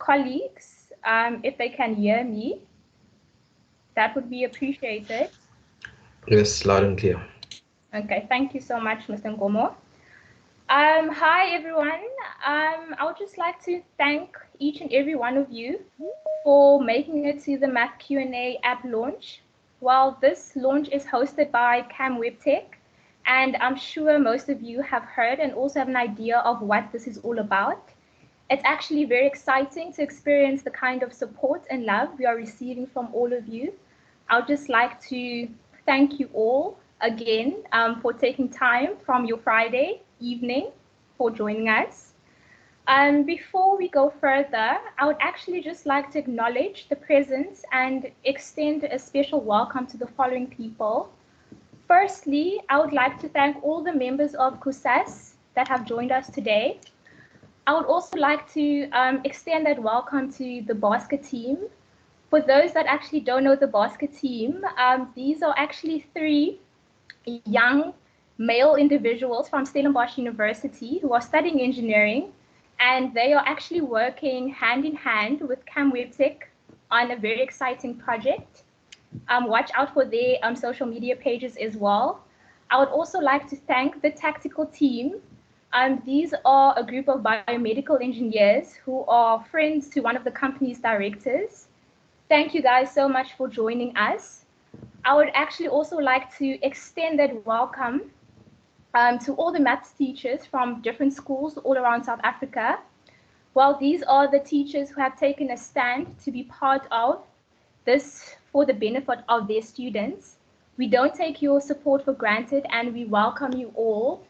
colleagues, if they can hear me, that would be appreciated. Yes, loud and clear. Okay, thank you so much, Mr. Nkomo. Hi, everyone. I would just like to thank each and every one of you for making it to the MathQnA app launch. Well, this launch is hosted by Webtech, and I'm sure most of you have heard and also have an idea of what this is all about. It's actually very exciting to experience the kind of support and love we are receiving from all of you. I would just like to thank you all again for taking time from your Friday evening for joining us. Before we go further, I would actually just like to acknowledge the presence and extend a special welcome to the following people. Firstly, I would like to thank all the members of KUSAS that have joined us today. I would also like to extend that welcome to the basket team. For those that actually don't know the basket team, these are actually 3 young male individuals from Stellenbosch University who are studying engineering, and they are actually working hand in hand with Webtech on a very exciting project. Watch out for their social media pages as well. I would also like to thank the tactical team. These are a group of biomedical engineers who are friends to one of the company's directors. Thank you guys so much for joining us. I would actually also like to extend that welcome to all the maths teachers from different schools all around South Africa. Well, these are the teachers who have taken a stand to be part of this for the benefit of their students. We don't take your support for granted, and we welcome you all.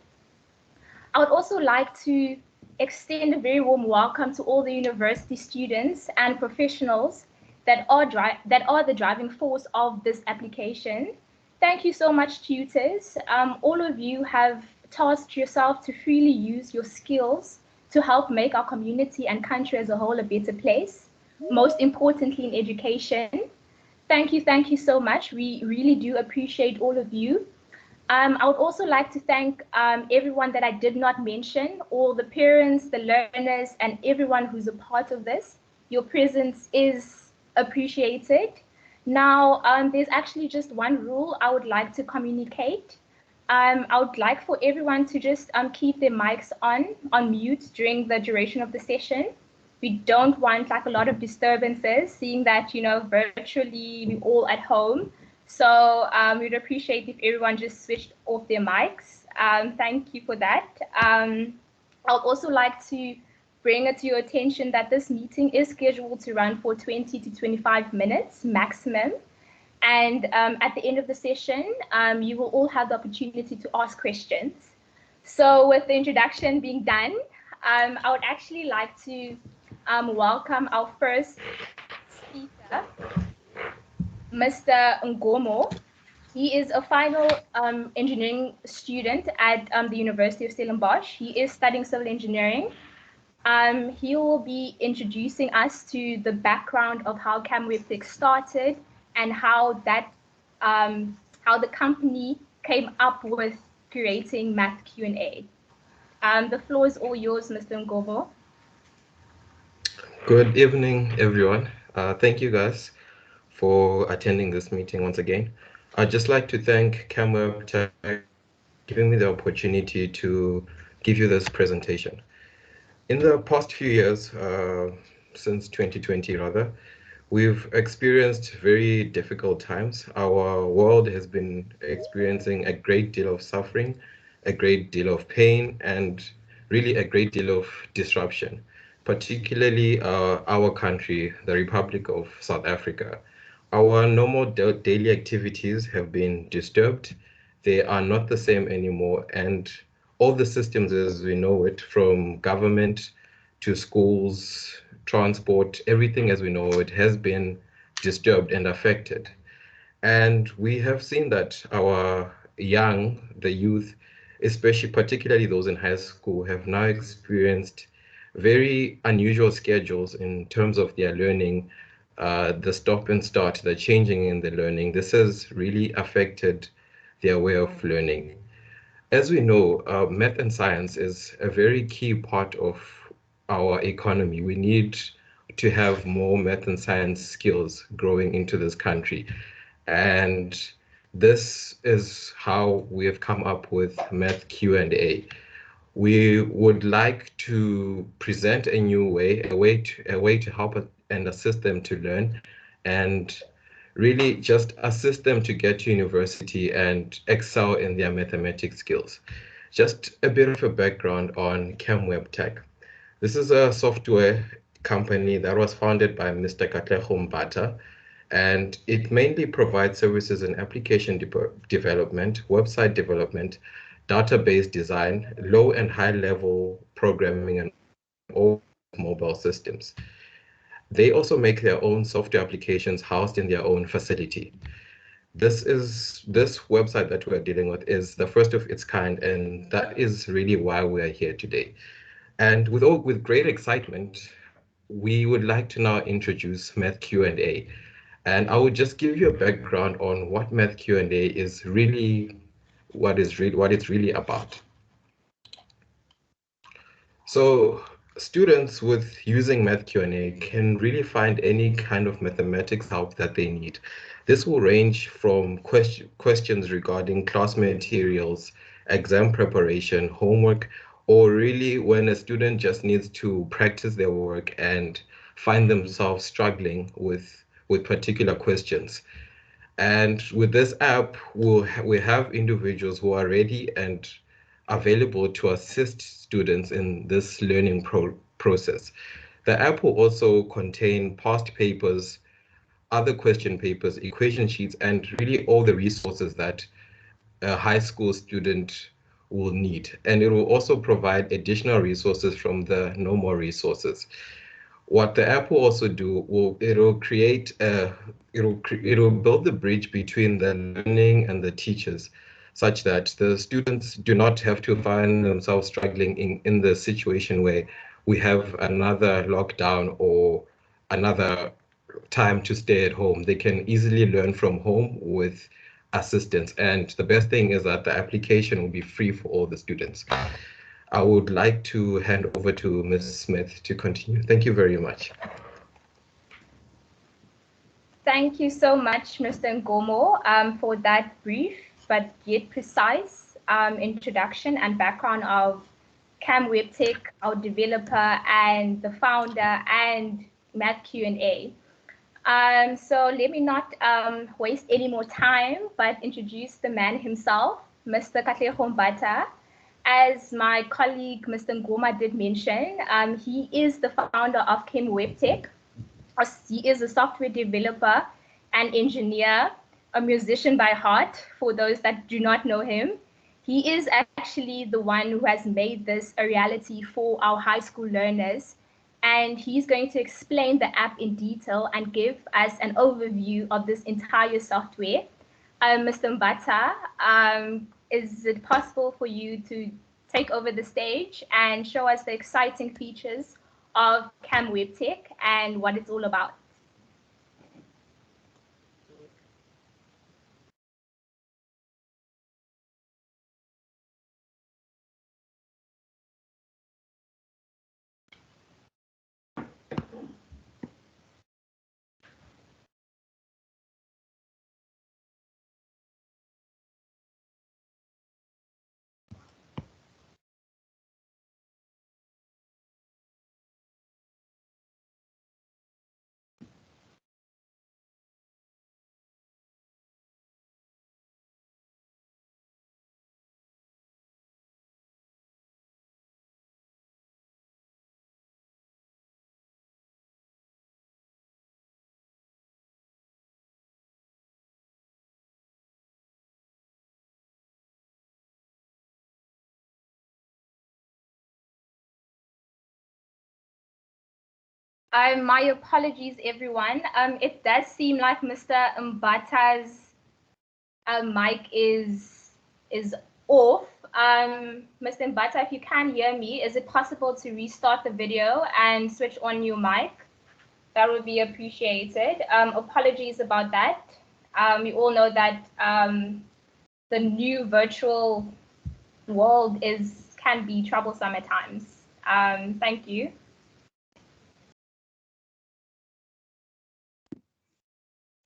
I would also like to extend a very warm welcome to all the university students and professionals that are the driving force of this application. Thank you so much, tutors. All of you have tasked yourself to freely use your skills to help make our community and country as a whole a better place, most importantly in education. Thank you so much. We really do appreciate all of you. I would also like to thank everyone that I did not mention, all the parents, the learners, and everyone who's a part of this. Your presence is appreciated. Now, there's actually just one rule I would like to communicate. I would like for everyone to just keep their mics on mute during the duration of the session. We don't want like a lot of disturbances, seeing that, virtually we're all at home. So we'd appreciate if everyone just switched off their mics. Thank you for that. I'd also like to bring it to your attention that this meeting is scheduled to run for 20 to 25 minutes maximum. And at the end of the session, you will all have the opportunity to ask questions. So with the introduction being done, I would actually like to welcome our first speaker, Mr. Nkomo. He is a final engineering student at the University of Stellenbosch. He is studying civil engineering. He will be introducing us to the background of how Webtech started and how the company came up with creating MathQnA. The floor is all yours, Mr. Nkomo. Good evening, everyone. Thank you guys for attending this meeting once again. I'd just like to thank CamWeb for giving me the opportunity to give you this presentation. In the past few years, since 2020 rather, we've experienced very difficult times. Our world has been experiencing a great deal of suffering, a great deal of pain, and really a great deal of disruption, particularly our country, the Republic of South Africa. Our normal daily activities have been disturbed. They are not the same anymore, and all the systems as we know it, from government to schools, transport, everything as we know it has been disturbed and affected. And we have seen that our the youth, especially particularly those in high school, have now experienced very unusual schedules in terms of their learning, the stop and start, the changing in the learning. This has really affected their way of learning. As we know, math and science is a very key part of our economy. We need like to have more math and science skills growing into this country. And this is how we have come up with MathQnA. We would like to present a new way, a way to help and assist them to learn, and really just assist them to get to university and excel in their mathematics skills. Just a bit of a background on CamWebTech. This is a software company that was founded by Mr. Katlego Mbatha, and it mainly provides services in application development, website development, database design, low and high level programming, and all mobile systems. They also make their own software applications housed in their own facility. This website that we're dealing with is the first of its kind, and that is really why we're here today. And with great excitement, we would like to now introduce MathQnA. And I would just give you a background on what MathQnA is really, what it's really about. So students with using MathQnA can really find any kind of mathematics help that they need. This will range from questions regarding class materials, exam preparation, homework, or really when a student just needs to practice their work and find themselves struggling with particular questions. And with this app, we have individuals who are ready and available to assist students in this learning process. The app will also contain past papers, other question papers, equation sheets, and really all the resources that a high school student will need. And it will also provide additional resources from the no more resources. What the app will also do it'll create it'll build the bridge between the learning and the teachers, such that the students do not have to find themselves struggling in the situation where we have another lockdown or another time to stay at home. They can easily learn from home with assistance. And the best thing is that the application will be free for all the students. I would like to hand over to Ms. Smith to continue. Thank you very much. Thank you so much, Mr. Nkomo, for that brief but yet precise introduction and background of CamWebTech, our developer and the founder, and MathQnA. So let me not waste any more time, but introduce the man himself, Mr. Katlego Mbatha. As my colleague, Mr. Nkomo, did mention, he is the founder of CamWebTech. He is a software developer and engineer, a musician by heart, for those that do not know him. He is actually the one who has made this a reality for our high school learners. And he's going to explain the app in detail and give us an overview of this entire software. Mr. Mbatha, is it possible for you to take over the stage and show us the exciting features of CamWebTech and what it's all about? My apologies, everyone. It does seem like Mr. Mbatha's mic is off. Mr. Mbatha, if you can hear me, is it possible to restart the video and switch on your mic? That would be appreciated. Apologies about that. We all know that the new virtual world can be troublesome at times. Thank you.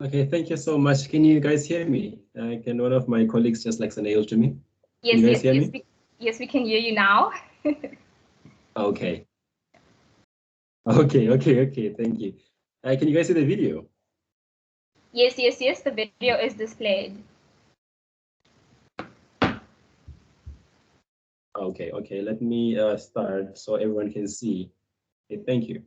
Okay, thank you so much. Can you guys hear me? Can one of my colleagues just like signal to me? Yes, Can you yes, guys hear yes. me? Yes, we can hear you now. Okay. Okay. Thank you. Can you guys see the video? Yes, yes, yes. The video is displayed. Okay. Let me start so everyone can see. Okay, thank you.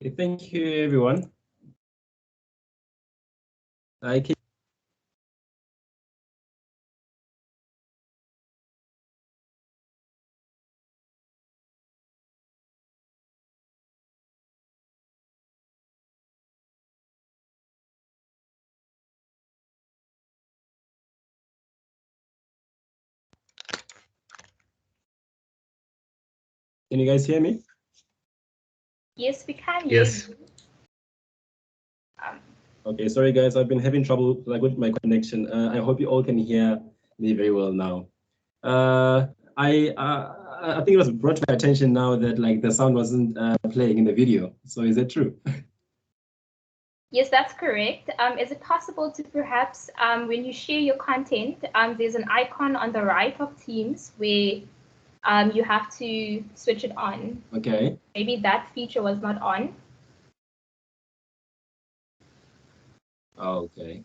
Okay, thank you, everyone. Can you guys hear me? Yes, we can hear Yes. you. Okay, sorry guys, I've been having trouble like with my connection. I hope you all can hear me very well now. Uh, I think it was brought to my attention now that like the sound wasn't playing in the video. So is that true? Yes, that's correct. Is it possible to perhaps, when you share your content, there's an icon on the right of Teams where you have to switch it on. Okay. Maybe that feature was not on. Okay.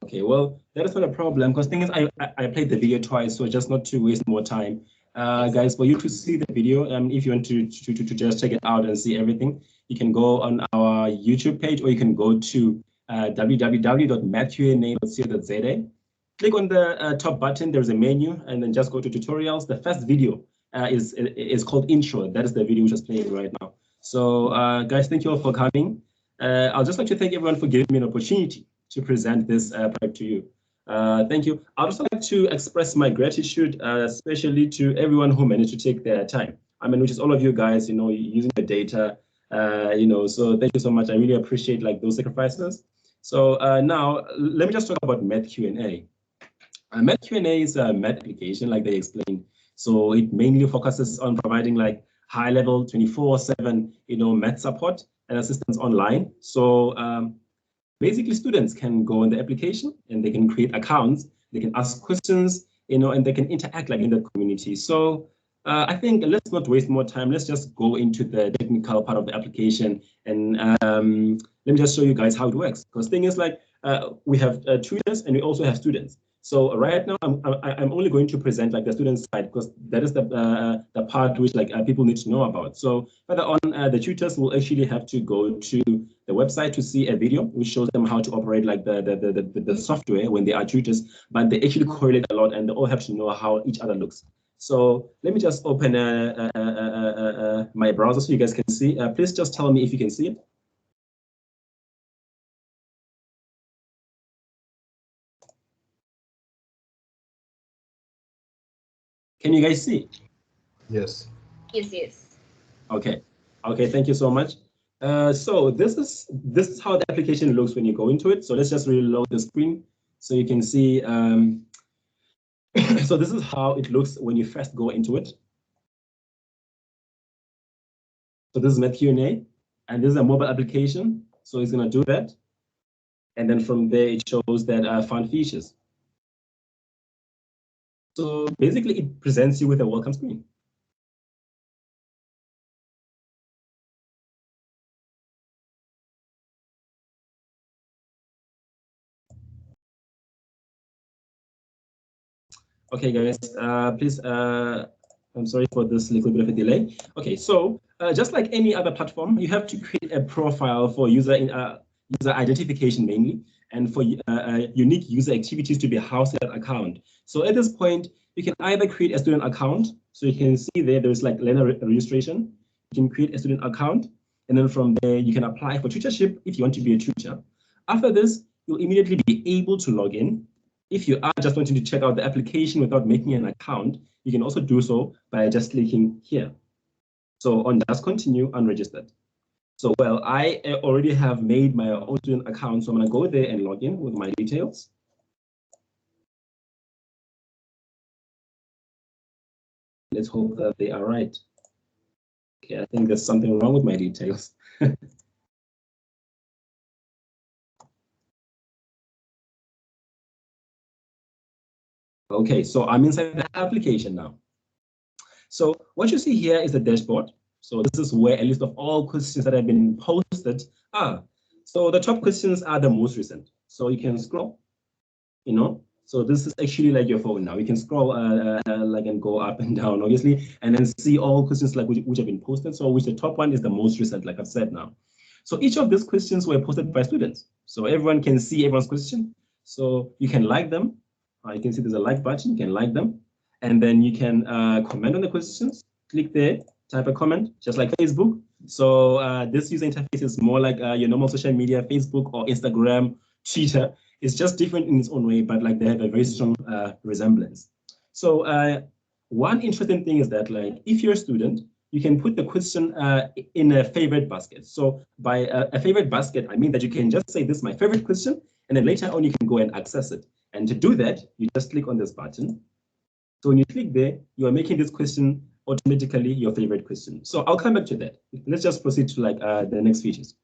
Okay, well, that is not a problem because thing is I played the video twice, so just not to waste more time. Yes. Guys, for you to see the video, if you want to just check it out and see everything, you can go on our YouTube page or you can go to www.mathqna.co.za. Click on the top button, there's a menu, and then just go to tutorials. The first video is called Intro. That is the video which is playing right now. So guys, thank you all for coming. I'll just like to thank everyone for giving me an opportunity to present this project to you. Thank you. I'd also like to express my gratitude, especially to everyone who managed to take their time. I mean, which is all of you guys, you know, using the data, you know, so thank you so much. I really appreciate like those sacrifices. So now let me just talk about MathQnA. MathQnA is a math application, like they explained. So it mainly focuses on providing like high-level 24/7, you know, math support and assistance online. So basically, students can go on the application and they can create accounts, they can ask questions, you know, and they can interact like in the community. So I think let's not waste more time. Let's just go into the technical part of the application and let me just show you guys how it works. Because thing is like we have tutors and we also have students. So right now I'm only going to present like the student side because that is the part which like people need to know about. So further on, the tutors will actually have to go to the website to see a video which shows them how to operate like the software when they are tutors, but they actually correlate a lot and they all have to know how each other looks. So let me just open my browser so you guys can see. Please just tell me if you can see it. Can you guys see? Yes. Yes, yes. Okay. Okay, thank you so much. So this is how the application looks when you go into it. So let's just reload the screen so you can see. So this is how it looks when you first go into it. So this is MathQnA, and this is a mobile application. So it's going to do that. And then from there, it shows that found features. So basically, it presents you with a welcome screen. Okay, guys, please, I'm sorry for this little bit of a delay. Okay, so just like any other platform, you have to create a profile for user identification mainly, and for unique user activities to be housed in that account. So at this point, you can either create a student account. So you can see there's like learner registration. You can create a student account, and then from there, you can apply for tutorship if you want to be a tutor. After this, you'll immediately be able to log in. If you are just wanting to check out the application without making an account, you can also do so by just clicking here. So on just continue unregistered. So well, I already have made my own student account, so I'm going to go there and log in with my details. Let's hope that they are right. Okay, I think there's something wrong with my details. Okay, so I'm inside the application now. So what you see here is the dashboard. So this is where a list of all questions that have been posted are. So the top questions are the most recent. So you can scroll, So this is actually like your phone now. You can scroll like and go up and down, obviously, and then see all questions like which have been posted. So which the top one is the most recent, like I've said now. So each of these questions were posted by students. So everyone can see everyone's question. So you can like them. You can see there's a like button. You can like them. And then you can comment on the questions. Click there, type a comment, just like Facebook. So this user interface is more like your normal social media, Facebook or Instagram, Twitter. It's just different in its own way, but like they have a very strong resemblance. So one interesting thing is that like if you're a student, you can put the question in a favorite basket. So by a favorite basket, I mean that you can just say this is my favorite question, and then later on you can go and access it. And to do that, you just click on this button. So when you click there, you are making this question automatically your favorite question. So I'll come back to that. Let's just proceed to like the next features.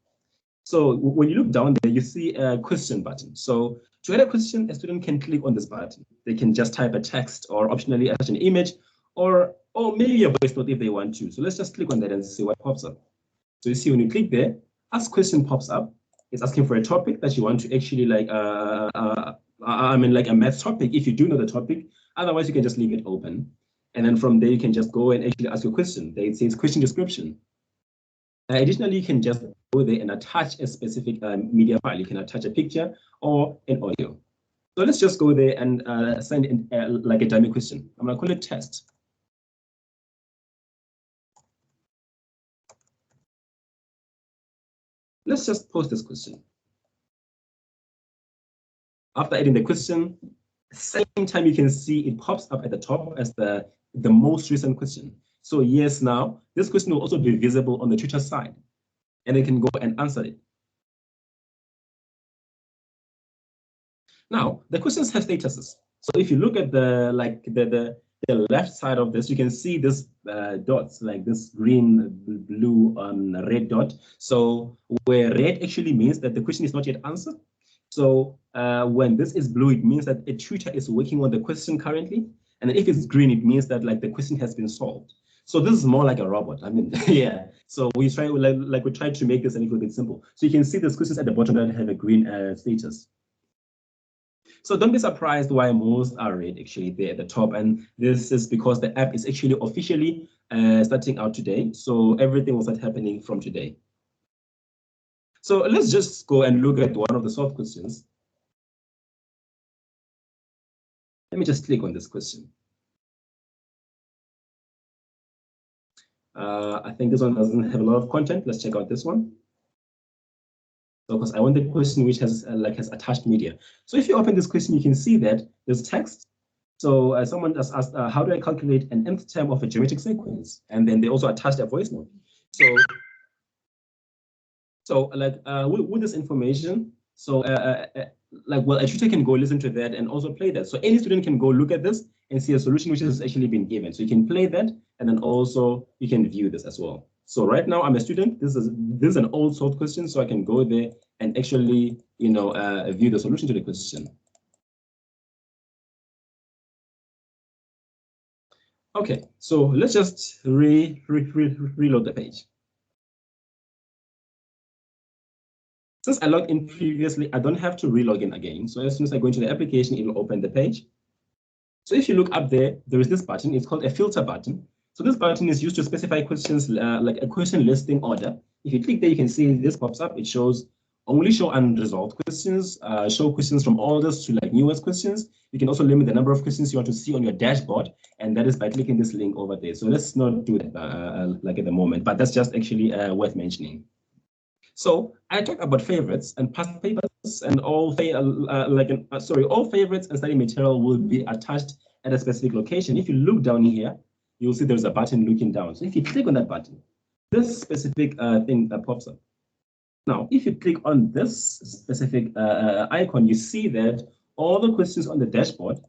So when you look down there, you see a question button. So to add a question, a student can click on this button. They can just type a text or optionally attach an image or maybe a voice note if they want to. So let's just click on that and see what pops up. So you see when you click there, ask question pops up. It's asking for a topic that you want to actually like, like a math topic if you do know the topic. Otherwise, you can just leave it open. And then from there, you can just go and actually ask your question. There it says question description. Additionally, you can just go there and attach a specific media file. You can attach a picture or an audio. So let's just go there and send in like a dummy question. I'm going to call it test. Let's just post this question. After adding the question, same time you can see it pops up at the top as the most recent question. So yes, now this question will also be visible on the tutor side, and they can go and answer it. Now the questions have statuses. So if you look at the left side of this, you can see this dots, like this green, blue, red dot. So where red actually means that the question is not yet answered. So when this is blue, it means that a tutor is working on the question currently. And if it's green, it means that like the question has been solved. So this is more like a robot. I mean, yeah. So we try we try to make this a little bit simple. So you can see these questions at the bottom that have a green status. So don't be surprised why most are red actually there at the top. And this is because the app is actually officially starting out today. So everything will start happening from today. So let's just go and look at one of the solved questions. Let me just click on this question. I think this one doesn't have a lot of content. Let's check out this one. So because I want the question which has has attached media. So if you open this question, you can see that there's text. So someone just asked, how do I calculate an nth term of a geometric sequence? And then they also attached a voice note. So So like with this information, so like, well, a tutor can go listen to that and also play that. So any student can go look at this and see a solution which has actually been given. So you can play that, and then also you can view this as well. So right now I'm a student. This is an old sort question, so I can go there and actually, you know, view the solution to the question. Okay, so let's just reload the page. Since I logged in previously, I don't have to relog in again. So as soon as I go into the application, it will open the page. So if you look up there, there is this button. It's called a filter button. So this button is used to specify questions like a question listing order. If you click there, you can see this pops up. It shows only show unresolved questions, show questions from oldest to like newest questions. You can also limit the number of questions you want to see on your dashboard, and that is by clicking this link over there. So let's not do that like at the moment, but that's just actually worth mentioning. So I talked about favorites and past papers, and all favorites and study material will be attached at a specific location. If you look down here, you'll see there's a button looking down. So if you click on that button, this specific thing that pops up. Now, if you click on this specific icon, you see that all the questions on the dashboard,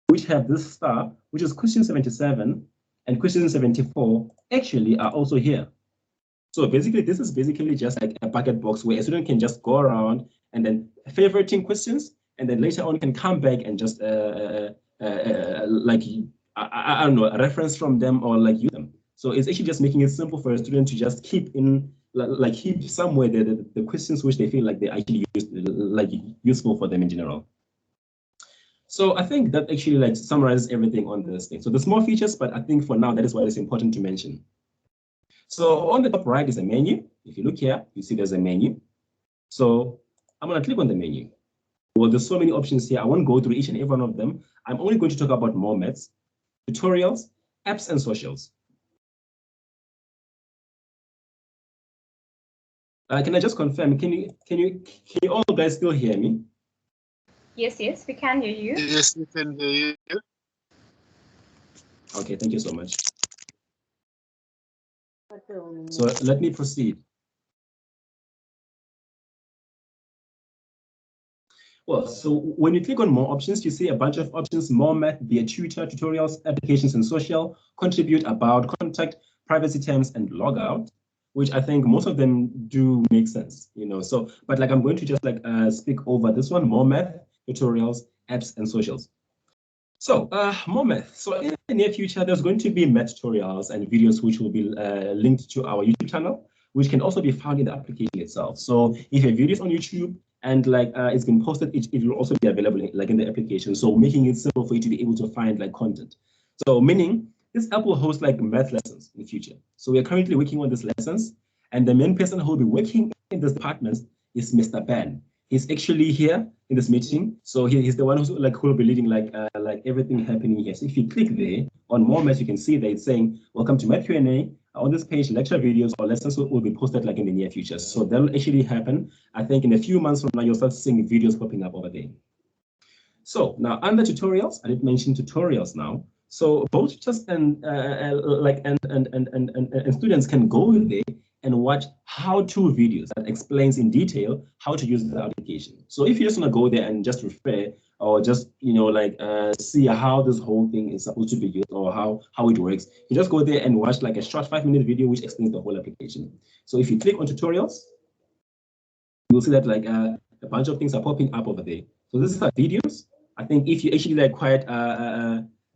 which have this star, which is question 77 and question 74, actually are also here. So basically, this is basically just like a bucket box where a student can just go around and then favoriting questions, and then later on can come back and just like, I don't know, a reference from them or like use them. So it's actually just making it simple for a student to just keep in, like keep somewhere the questions which they feel like they actually useful for them in general. So I think that actually like summarizes everything on this thing. So there's more features, but I think for now that is what is important to mention. So on the top right is a menu. If you look here, you see there's a menu. So I'm going to click on the menu. Well, there's so many options here. I won't go through each and every one of them. I'm only going to talk about more maths, tutorials, apps, and socials. Can I just confirm? Can you all guys still hear me? Yes, we can hear you. Yes, we can hear you. Okay, thank you so much. So let me proceed. Well, so when you click on more options, you see a bunch of options: more math, be a tutor, tutorials, applications and social, contribute, about, contact, privacy terms, and logout, which I think most of them do make sense, you know. So, but like I'm going to just like speak over this one: more math, tutorials, apps, and socials. So more math. So in the near future, there's going to be math tutorials and videos which will be linked to our YouTube channel, which can also be found in the application itself. So if your video is on YouTube and like it's been posted, it will also be available in the application. So making it simple for you to be able to find like content. So meaning this app will host like math lessons in the future. So we are currently working on these lessons, and the main person who will be working in this department is Mr. Ben. He's actually here in this meeting, so he's the one who will be leading like everything happening here. So if you click there on more math, you can see that it's saying welcome to MathQnA. On this page, lecture videos or lessons will be posted like in the near future. So that'll actually happen. I think in a few months from now, you'll start seeing videos popping up over there. So now under tutorials, I did mention tutorials now. So both teachers and students can go there and watch how-to videos that explains in detail how to use the application. So if you just want to go there and just refer or just see how this whole thing is supposed to be used or how it works, you just go there and watch like a short 5-minute video which explains the whole application. So if you click on tutorials, you'll see that like a bunch of things are popping up over there. So this is like videos. I think if you actually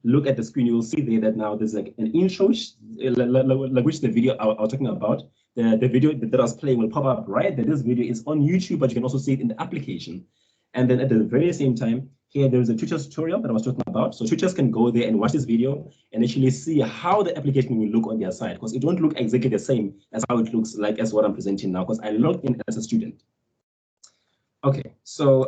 look at the screen, you will see there that now there's like an intro, like which the video I was talking about. The video that I was playing will pop up right there. This video is on YouTube, but you can also see it in the application. And then at the very same time, here there's a tutor tutorial that I was talking about. So tutors can go there and watch this video and actually see how the application will look on their side, because it won't look exactly the same as how it looks like as what I'm presenting now, because I logged in as a student. Okay, so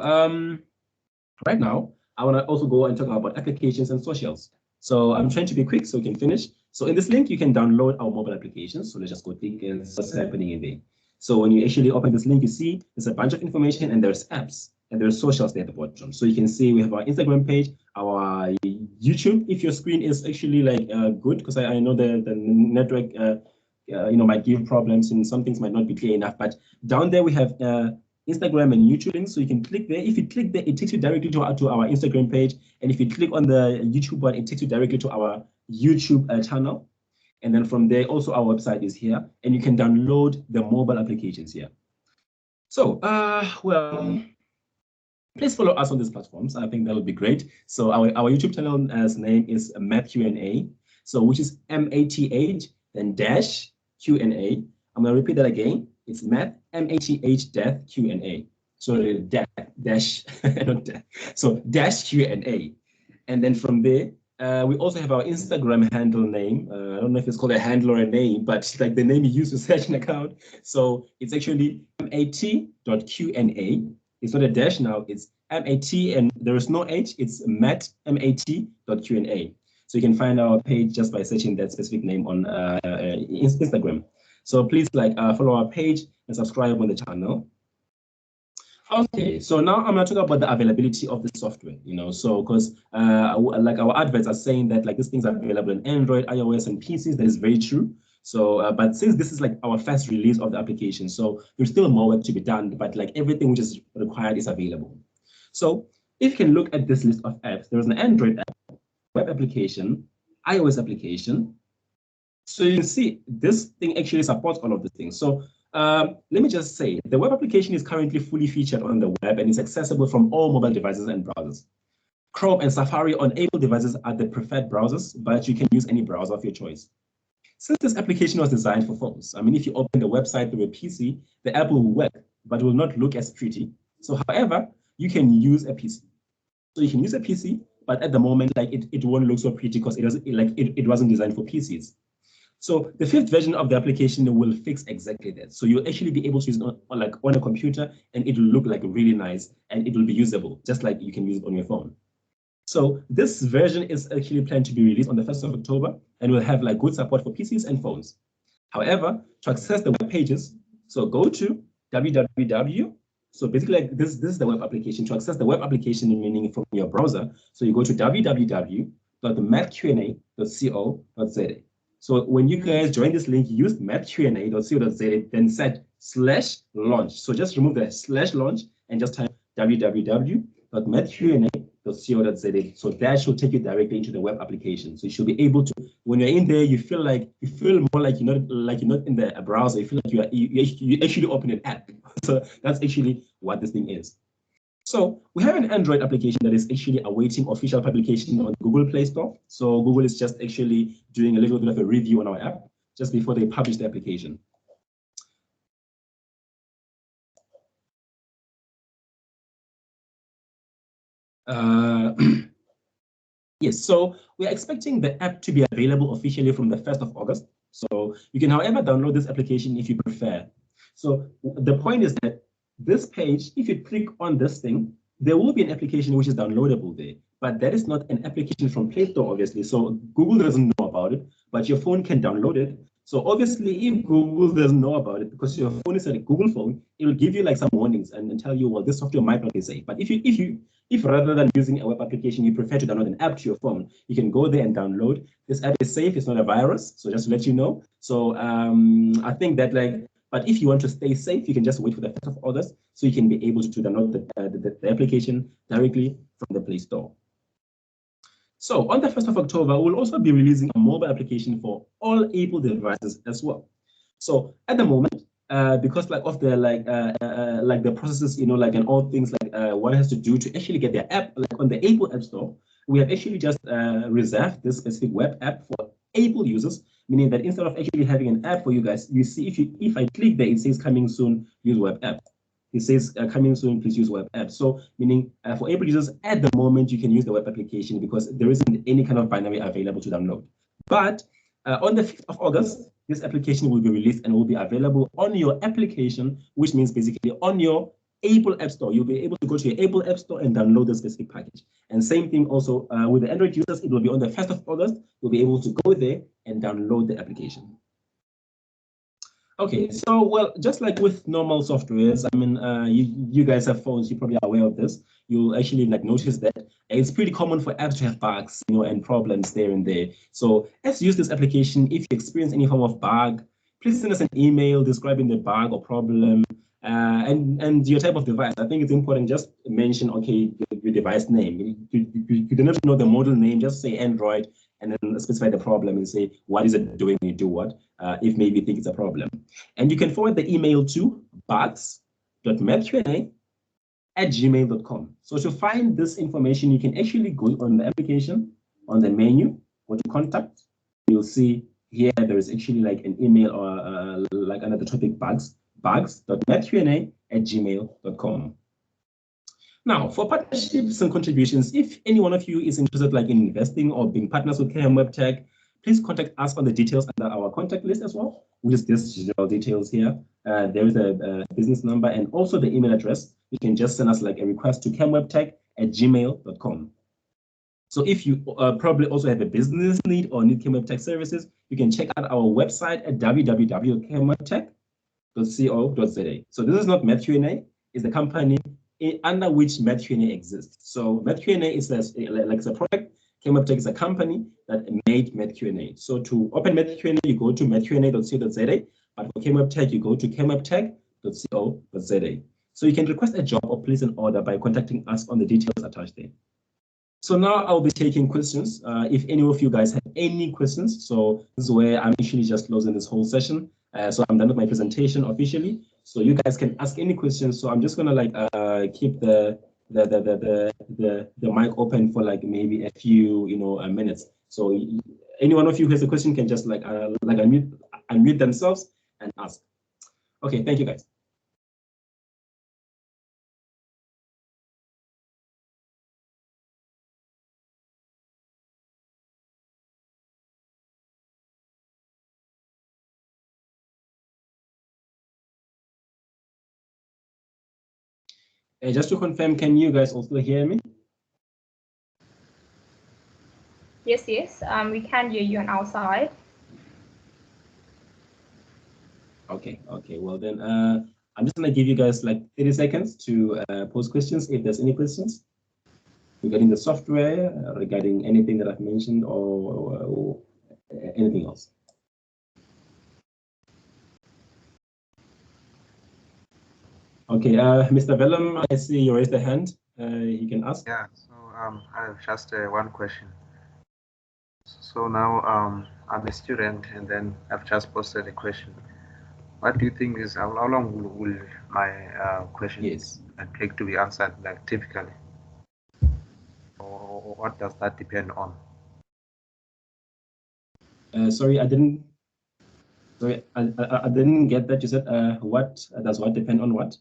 right now, I want to also go and talk about applications and socials. So I'm trying to be quick so we can finish. So in this link, you can download our mobile applications. So let's just go click and what's happening in there. So when you actually open this link, you see there's a bunch of information and there's apps and there's socials there at the bottom. So you can see we have our Instagram page, our YouTube. If your screen is actually like good, because I know the network might give problems, and some things might not be clear enough. But down there we have Instagram and YouTube links, so you can click there. If you click there, it takes you directly to our Instagram page, and if you click on the YouTube one, it takes you directly to our YouTube channel. And then from there, also our website is here, and you can download the mobile applications here. So, well, please follow us on these platforms. I think that would be great. So our YouTube channel's name is MathQnA, so which is MATH, then dash Q&A. I'm going to repeat that again. It's MATH Q&A. So dash, not dash. So dash Q&A. And then from there, we also have our Instagram handle name. I don't know if it's called a handle or a name, but it's like the name you use to search an account. So it's actually mat.qna. It's not a dash now, it's MAT, and there is no H, it's mat.qna. So you can find our page just by searching that specific name on Instagram. So please follow our page and subscribe on the channel. Okay, so now I'm going to talk about the availability of the software, so because like our adverts are saying that like these things are available in Android, iOS, and PCs. That is very true. So, but since this is like our first release of the application, so there's still more work to be done, but like everything which is required is available. So if you can look at this list of apps, there's an Android app, web application, iOS application. So you can see this thing actually supports all of these things. So let me just say, the web application is currently fully featured on the web and is accessible from all mobile devices and browsers. Chrome and Safari on Apple devices are the preferred browsers, but you can use any browser of your choice. Since this application was designed for phones, I mean, if you open the website through a PC, the app will work, but will not look as pretty. So however, you can use a PC. So you can use a PC, but at the moment, like it won't look so pretty because it wasn't designed for PCs. So the 5th version of the application will fix exactly that. So you'll actually be able to use it on a computer, and it will look like really nice, and it will be usable, just like you can use it on your phone. So this version is actually planned to be released on the 1st of October, and will have like good support for PCs and phones. However, to access the web pages, so go to www. So basically, like this is the web application. To access the web application, meaning from your browser, so you go to www.mathqna.co.za. So when you guys join this link, use mathqna.co.za, then set /launch. So just remove the /launch and just type www.mathqna.co.za. So that should take you directly into the web application. So you should be able to, when you're in there, you feel more like you're not in the browser. You feel like you actually open an app. So that's actually what this thing is. So we have an Android application that is actually awaiting official publication on Google Play Store. So Google is just actually doing a little bit of a review on our app just before they publish the application. Yes, so we are expecting the app to be available officially from the 1st of August. So you can, however, download this application if you prefer. So the point is that this page, if you click on this thing, there will be an application which is downloadable there, but that is not an application from Play Store, obviously. So Google doesn't know about it, but your phone can download it. So obviously, if Google doesn't know about it, because your phone is a Google phone, it will give you like some warnings and tell you, well, this software might not be safe. But if rather than using a web application, you prefer to download an app to your phone, you can go there and download. This app is safe, it's not a virus. So just to let you know. So I think that but if you want to stay safe, you can just wait for the 1st of August so you can be able to download the application directly from the Play Store. So on the 1st of October, we'll also be releasing a mobile application for all Apple devices as well. So at the moment, because of the processes, and all things one has to do to actually get their app on the Apple App Store, we have actually just reserved this specific web app for Apple users, meaning that instead of actually having an app for you guys, you see if I click there, it says coming soon, use web app. It says coming soon, please use web app. So meaning for Apple users at the moment, you can use the web application because there isn't any kind of binary available to download. But on the 5th of August, this application will be released and will be available on your application, which means basically on your Apple App Store. You'll be able to go to your Apple App Store and download the specific package. And same thing also with the Android users, it will be on the 1st of August. You'll be able to go there and download the application. Okay, so well, just like with normal softwares, I mean, you guys have phones, you're probably aware of this. You'll actually notice that it's pretty common for apps to have bugs, and problems there and there. So let's use this application. If you experience any form of bug, please send us an email describing the bug or problem and your type of device. I think it's important, just mention, okay, your device name. You don't have to know the model name, just say Android and then specify the problem and say, what is it doing, you do what, if maybe you think it's a problem. And you can forward the email to bugs.mathqna@gmail.com. So to find this information, you can actually go on the application, on the menu, go to contact. You'll see here there is actually like an email or like under the topic bugs.mathqna@gmail.com. Now, for partnerships and contributions, if any one of you is interested like in investing or being partners with KM WebTech, please contact us on the details under our contact list as well, which is this general details here. There is a business number and also the email address. You can just send us like a request to kmwebtech@gmail.com. So if you probably also have a business need or need KMWebTech services, you can check out our website at www.kmwebtech.co.za. So this is not MathQnA, it's the company under which MathQnA exists. So MathQnA is like a product. KMWebTech is a company that made MathQnA. So to open MathQnA, you go to mathqna.co.za, but for KMWebTech, you go to kmwebtech.co.za. So you can request a job or place an order by contacting us on the details attached there. So now I'll be taking questions. If any of you guys have any questions, so this is where I'm actually just closing this whole session. So I'm done with my presentation officially. So you guys can ask any questions. So I'm just gonna like keep the mic open for like maybe a few minutes. So any one of you who has a question can just like unmute themselves and ask. Okay, thank you guys. Just to confirm, can you guys also hear me? Yes, we can hear you on our side. Okay, well then, I'm just gonna give you guys like 30 seconds to pose questions if there's any questions regarding the software, regarding anything that I've mentioned or anything else. Okay, Mr. Vellum, I see you raised a hand. You can ask. Yeah, so I have just one question. So now I'm a student and then I've just posted a question. What do you think is how long will my question take to be answered, like typically? Or what does that depend on? Sorry, I didn't get that. You said what does what depend on what?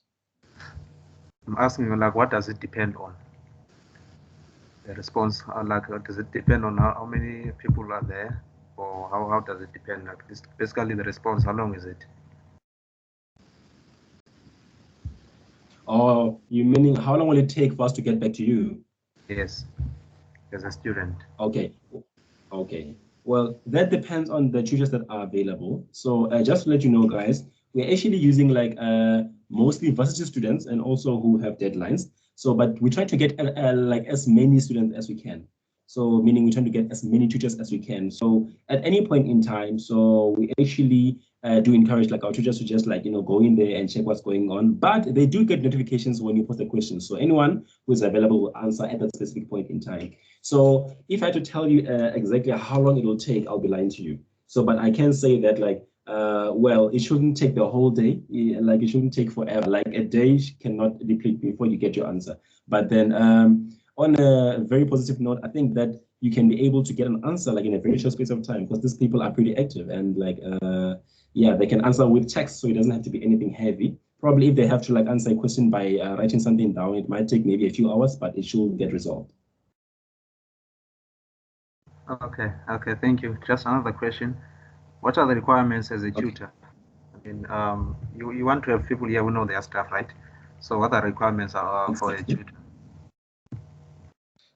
I'm asking you, like, what does it depend on? The response, like, does it depend on how many people are there, or how does it depend? Like, this, basically, the response, how long is it? Oh, you meaning how long will it take for us to get back to you? Yes, as a student. Okay. Well, that depends on the tutors that are available. So just to let you know, guys, we're actually using like mostly varsity students and also who have deadlines. So, but we try to get like as many students as we can. So meaning we're trying to get as many tutors as we can. So at any point in time, so we actually do encourage like our tutors to just like, go in there and check what's going on. But they do get notifications when you post a question. So anyone who is available will answer at that specific point in time. So if I had to tell you exactly how long it will take, I'll be lying to you. So, but I can say that like, well, it shouldn't take the whole day. Like it shouldn't take forever. Like a day cannot deplete before you get your answer. But then on a very positive note, I think that you can be able to get an answer like in a very short space of time because these people are pretty active and like, yeah, they can answer with text. So it doesn't have to be anything heavy. Probably if they have to like answer a question by writing something down, it might take maybe a few hours, but it should get resolved. Okay, thank you. Just another question. What are the requirements as a tutor? I mean, you want to have people here who know their stuff, right? So what are the requirements for a tutor?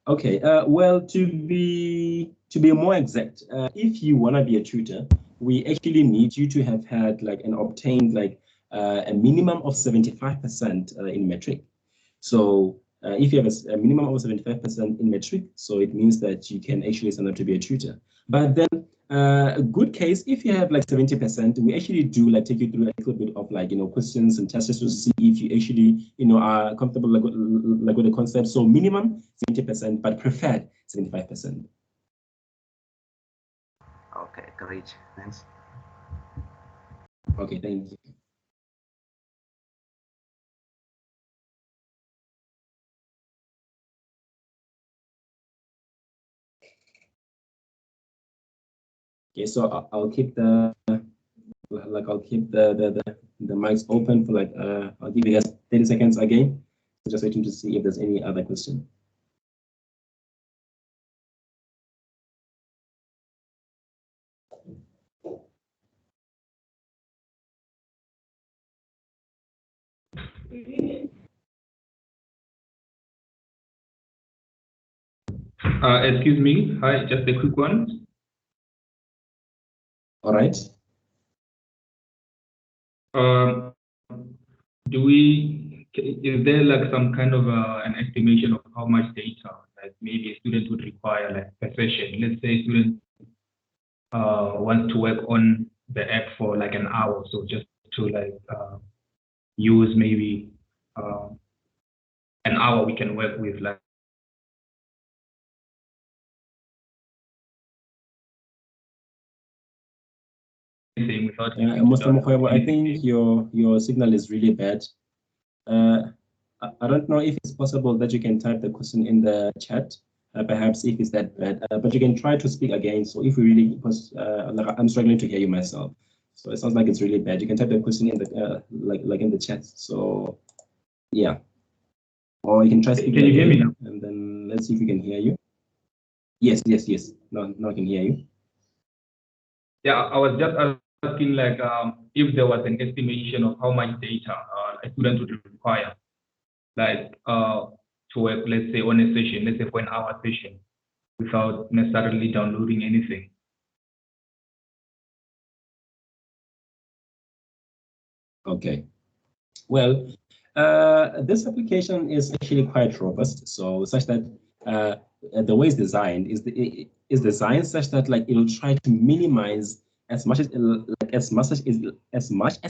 Okay, well, to be more exact, if you want to be a tutor, we actually need you to have had like and obtained like a minimum of 75% in metric. So if you have a minimum of 75% in metric, so it means that you can actually sign up to be a tutor. But then a good case, if you have like 70%, we actually do like take you through a little bit of like, questions and tests just to see if you actually, are comfortable like with the concept. So minimum 70%, but preferred 75%. Okay, great. Thanks. Okay, thank you. Okay, so I'll keep the mics open for like I'll give you guys 30 seconds again. Just waiting to see if there's any other question. Excuse me. Hi, just a quick one. All right. Is there like some kind of an estimation of how much data like maybe a student would require like per session? Let's say a student wants to work on the app for like an hour, so just to like use maybe an hour we can work with like. Without Mr. I think your signal is really bad. I don't know if it's possible that you can type the question in the chat, perhaps if it's that bad, but you can try to speak again. So if we really, because I'm struggling to hear you myself, so it sounds like it's really bad. You can type the question in the like in the chat. So yeah, or you can try speaking. Can you hear me now? And then let's see if we can hear you. Yes. Now I can hear you. Yeah, I was just asking like if there was an estimation of how much data a student would require, like to work, let's say on a session, let's say for an hour session, without necessarily downloading anything. Okay. Well, this application is actually quite robust, so such that the way it's designed is designed such that like it'll try to minimize as much as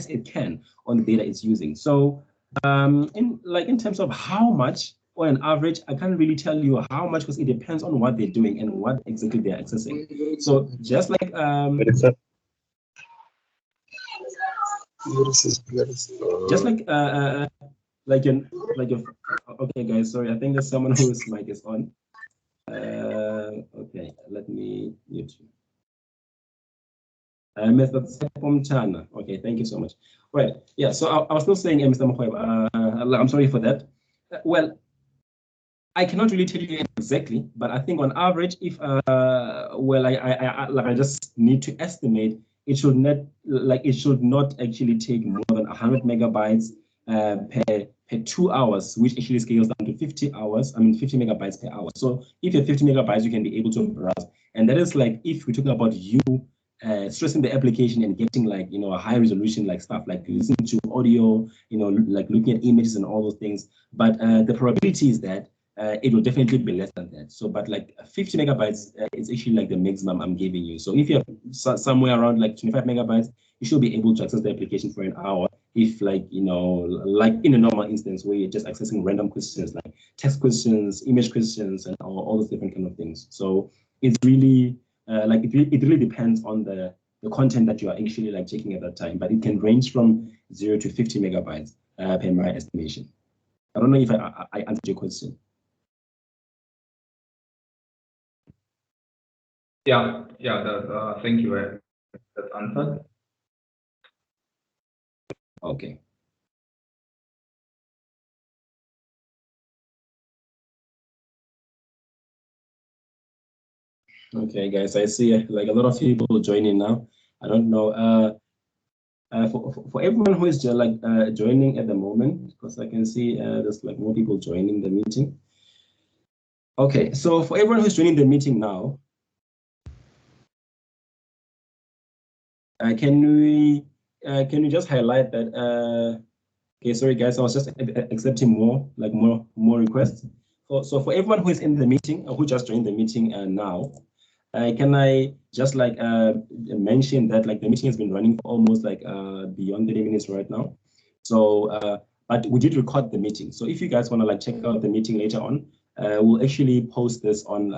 it can on the data it's using. So in terms of how much or an average, I can't really tell you how much because it depends on what they're doing and what exactly they're accessing. So just like just like your okay guys, sorry, I think there's someone whose mic is on. Okay, let me mute you. Mr. Chana. Okay, thank you so much. Right, yeah, so I was still saying, Mr. Mokweba, I'm sorry for that. Well, I cannot really tell you exactly, but I think on average, if well, I just need to estimate, it should not actually take more than 100 megabytes per 2 hours, which actually scales down to 50 megabytes per hour. So if you have 50 megabytes, you can be able to browse, and that is like if we're talking about you stressing the application and getting like a high resolution like stuff like listening to audio, like looking at images and all those things. But the probability is that it will definitely be less than that. So, but like 50 megabytes is actually like the maximum I'm giving you. So if you have somewhere around like 25 megabytes, you should be able to access the application for an hour. If like, like in a normal instance where you're just accessing random questions, like text questions, image questions, and all those different kind of things. So it's really it really depends on the content that you are actually like checking at that time, but it can range from 0 to 50 megabytes per my estimation. I don't know if I answered your question. Yeah, thank you. That's answered. Okay. Okay, guys, I see like a lot of people joining now. I don't know. For everyone who is joining at the moment, because I can see there's like more people joining the meeting. Okay, so for everyone who's joining the meeting now, can we just highlight that? Okay, sorry guys, I was just accepting more requests. So for everyone who is in the meeting or who just joined the meeting now, Can I just like mention that like the meeting has been running for almost like beyond 30 minutes right now. So, but we did record the meeting. So if you guys want to like check out the meeting later on, we'll actually post this on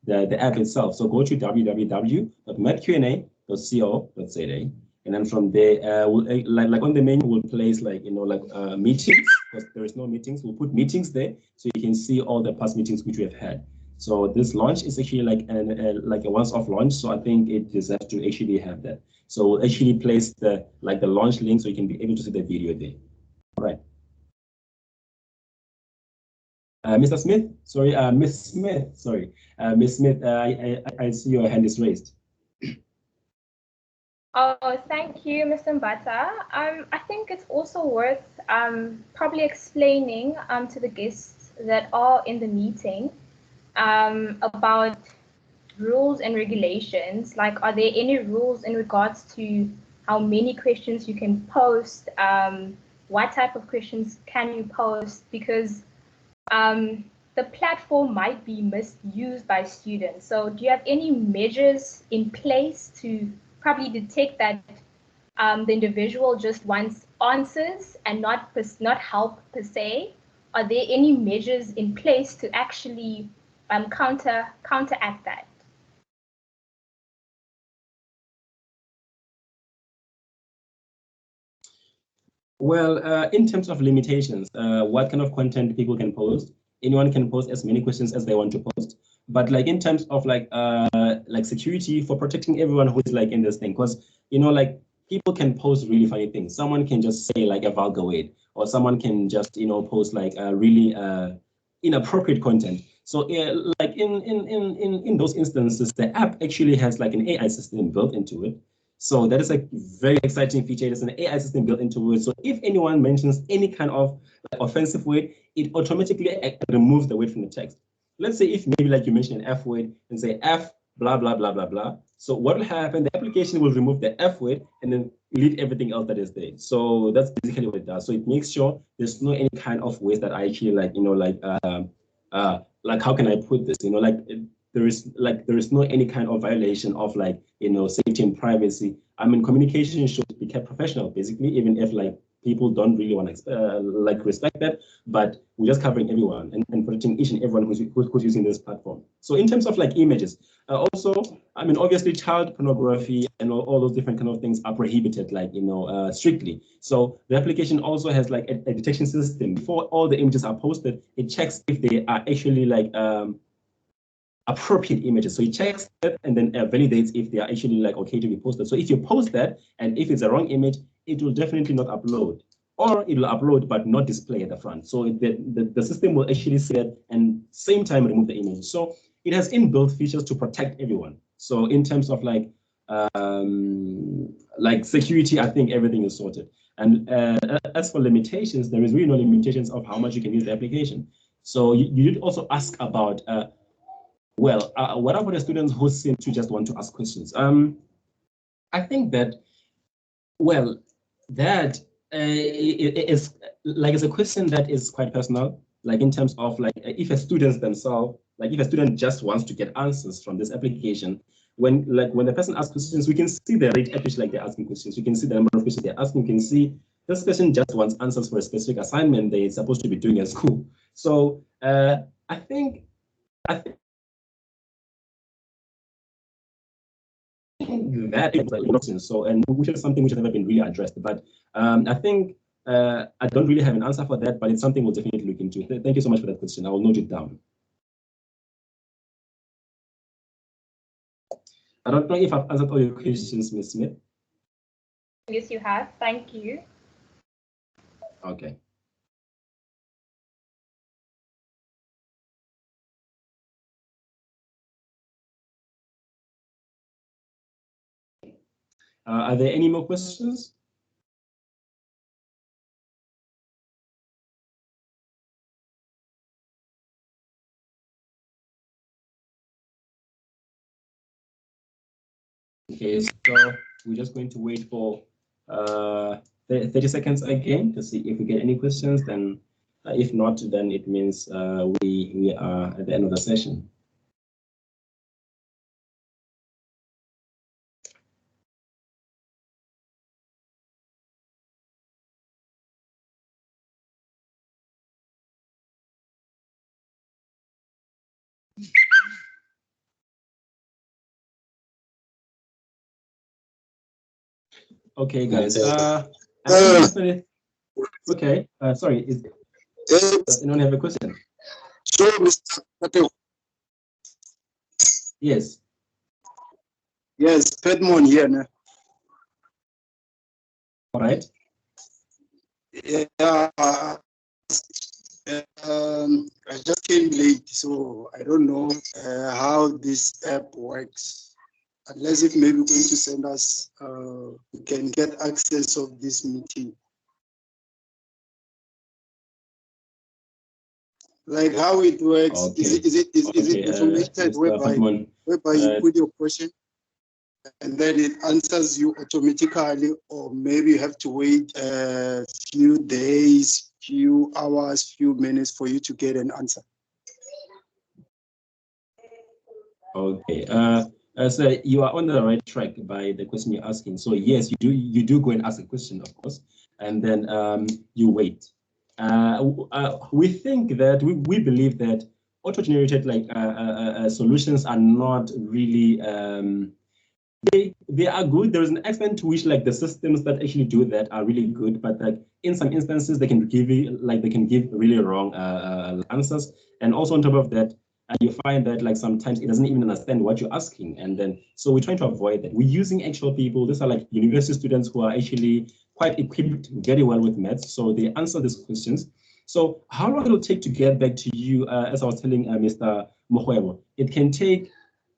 the app itself. So go to www.mathqna.co.za. And then from there, we'll, like on the menu, we'll place like, meetings, because there is no meetings. We'll put meetings there so you can see all the past meetings which we have had. So this launch is actually like a once-off launch. So I think it deserves to actually have that. So we'll actually place the launch link so you can be able to see the video there. All right. Mr. Smith, sorry, Miss Smith, sorry. Miss Smith, I see your hand is raised. Oh, thank you, Mr. Mbatha. I think it's also worth probably explaining to the guests that are in the meeting about rules and regulations. Like, are there any rules in regards to how many questions you can post? What type of questions can you post? Because the platform might be misused by students. So do you have any measures in place to probably detect that the individual just wants answers and not help per se? Are there any measures in place to actually counteract that? Well, in terms of limitations, what kind of content people can post, anyone can post as many questions as they want to post. But like in terms of like security for protecting everyone who is like in this thing, because like people can post really funny things. Someone can just say like a vulgar word, or someone can just post like really inappropriate content. So like in those instances, the app actually has like an AI system built into it. So that is a very exciting feature. There's an AI system built into it. So if anyone mentions any kind of offensive word, it automatically removes the word from the text. Let's say if maybe like you mention an F word and say F blah, blah, blah, blah, blah. So what will happen? The application will remove the F word and then delete everything else that is there. So that's basically what it does. So it makes sure there's no any kind of ways that I actually like how can I put this? There is no any kind of violation of safety and privacy. I mean, communication should be kept professional, basically, even if like people don't really want to respect that, but we're just covering everyone and protecting each and everyone who's using this platform. So in terms of like images, also, I mean, obviously child pornography and all those different kind of things are prohibited, strictly. So the application also has like a detection system. Before all the images are posted, it checks if they are actually appropriate images. So it checks that and then validates if they are actually okay to be posted. So if you post that and if it's a wrong image, it will definitely not upload, or it will upload but not display at the front. So the system will actually see it and same time remove the image. So it has inbuilt features to protect everyone. So in terms of security, I think everything is sorted. And as for limitations, there is really no limitations of how much you can use the application. So you did also ask about what about the students who seem to just want to ask questions? I think that, well, that is it's a question that is quite personal, like in terms of if a student themselves, if a student just wants to get answers from this application, when the person asks questions, we can see the rate at which they're asking questions. You can see the number of questions they're asking. You can see this person just wants answers for a specific assignment they're supposed to be doing at school. So I think that is so, and which is something which has never been really addressed. But I think I don't really have an answer for that, but it's something we'll definitely look into. Thank you so much for that question. I will note it down. I don't know if I've answered all your questions, Ms. Smith. Yes, you have. Thank you. Okay. Are there any more questions? Okay, so we're just going to wait for 30 seconds again to see if we get any questions. Then if not, then it means we are at the end of the session. Okay, guys. Okay. Sorry. Does anyone have a question? So, Mr. Katlego. Yes. Yes, Pedmon here. No? All right. Yeah. I just came late, so I don't know how this app works. Unless if maybe going to send us, we can get access of this meeting. Like how it works, Okay. is it automated whereby you put your question and then it answers you automatically, or maybe you have to wait a few days, few hours, few minutes for you to get an answer? Okay. So you are on the right track by the question you're asking. So yes, you do go and ask a question, of course, and then you wait. We think that we believe that auto-generated solutions are not really they are good. There is an extent to which like the systems that actually do that are really good, but like in some instances they can give you really wrong answers. And also on top of that, you find that like sometimes it doesn't even understand what you're asking. And then so we're trying to avoid that. We're using actual people. These are like university students who are actually quite equipped very well with maths, so they answer these questions. So how long it'll take to get back to you, as I was telling Mr. Mohuebo, it can take,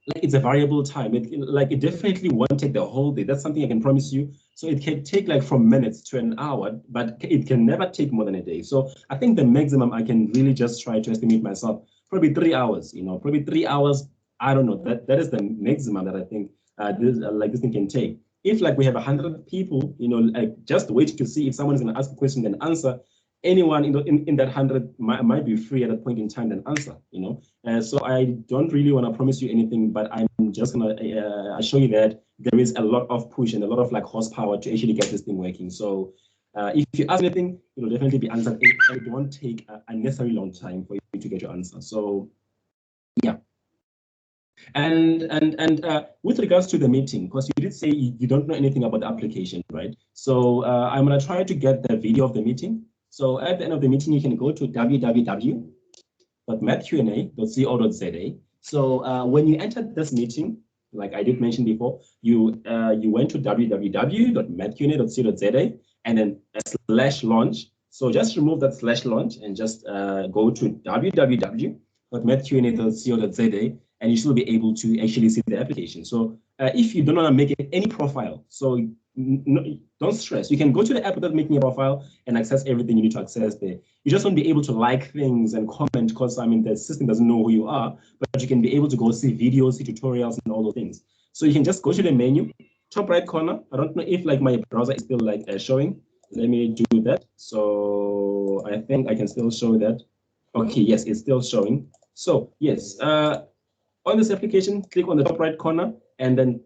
like, it's a variable time. It definitely won't take the whole day. That's something I can promise you. So it can take like from minutes to an hour, but it can never take more than a day. So I think the maximum I can really just try to estimate myself, probably 3 hours, probably 3 hours. I don't know, that is the maximum that I think this thing can take. If like we have 100 people, like just wait to see if someone is going to ask a question, then answer. Anyone in that 100 might be free at that point in time, then answer, so I don't really want to promise you anything, but I'm just going to assure you that there is a lot of push and a lot of like horsepower to actually get this thing working. So if you ask anything, it will definitely be answered. It won't take a necessarily long time for you to get your answer. So yeah. And with regards to the meeting, because you did say you don't know anything about the application, right? So I'm going to try to get the video of the meeting. So at the end of the meeting, you can go to www.mathqna.co.za. So when you entered this meeting, like I did mention before, you went to www.mathqna.co.za and then /launch. So just remove that /launch and just go to www.mathqna.co.za, and you should be able to actually see the application. So if you don't want to make it any profile, so don't stress. You can go to the app without making a profile and access everything you need to access there. You just won't be able to like things and comment because the system doesn't know who you are, but you can be able to go see videos, see tutorials, and all those things. So you can just go to the menu, top right corner. I don't know if like my browser is still like showing. Let me do that. So I think I can still show that. Okay, yes, it's still showing. So yes, on this application, click on the top right corner, and then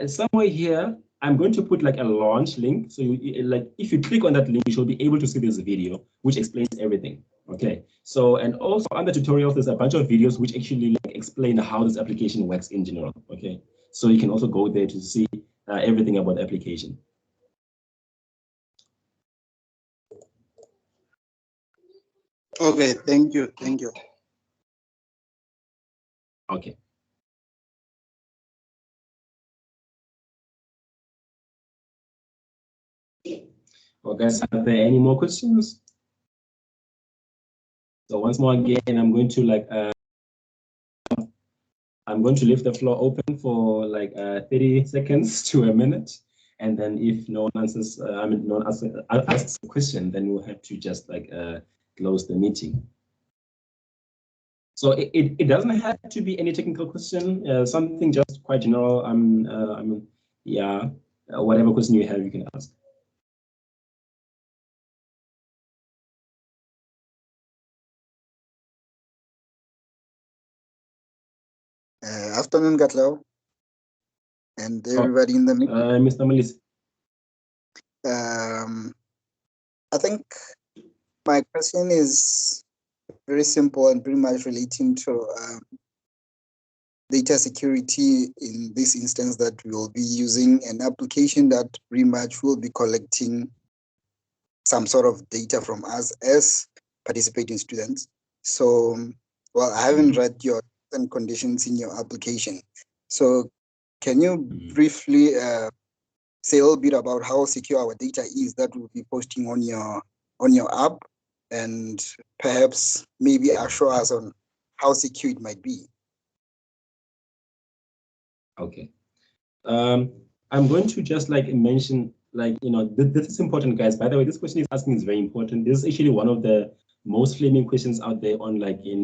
somewhere here, I'm going to put like a launch link. So if you click on that link, you should be able to see this video, which explains everything. Okay. So, and also under tutorials, there's a bunch of videos which actually like explain how this application works in general. Okay. So you can also go there to see everything about the application. Okay. Thank you. Thank you. Okay. Well, guys, are there any more questions? So once more again, I'm going to leave the floor open for like 30 seconds to a minute. And then if no one answers, no one asks a question, then we'll have to just close the meeting. So it doesn't have to be any technical question, something just quite general. Whatever question you have, you can ask. Afternoon, Katlego, and everybody in the meeting. Mr. Malis. I think my question is very simple and pretty much relating to data security in this instance that we will be using an application that pretty much will be collecting some sort of data from us as participating students. So, well, I haven't read your terms and conditions in your application. So can you briefly say a little bit about how secure our data is that we'll be posting on your app, and perhaps maybe assure us on how secure it might be? Okay. I'm going to just mention, this is important, guys. By the way, this question is asking is very important. This is actually one of the most flaming questions out there on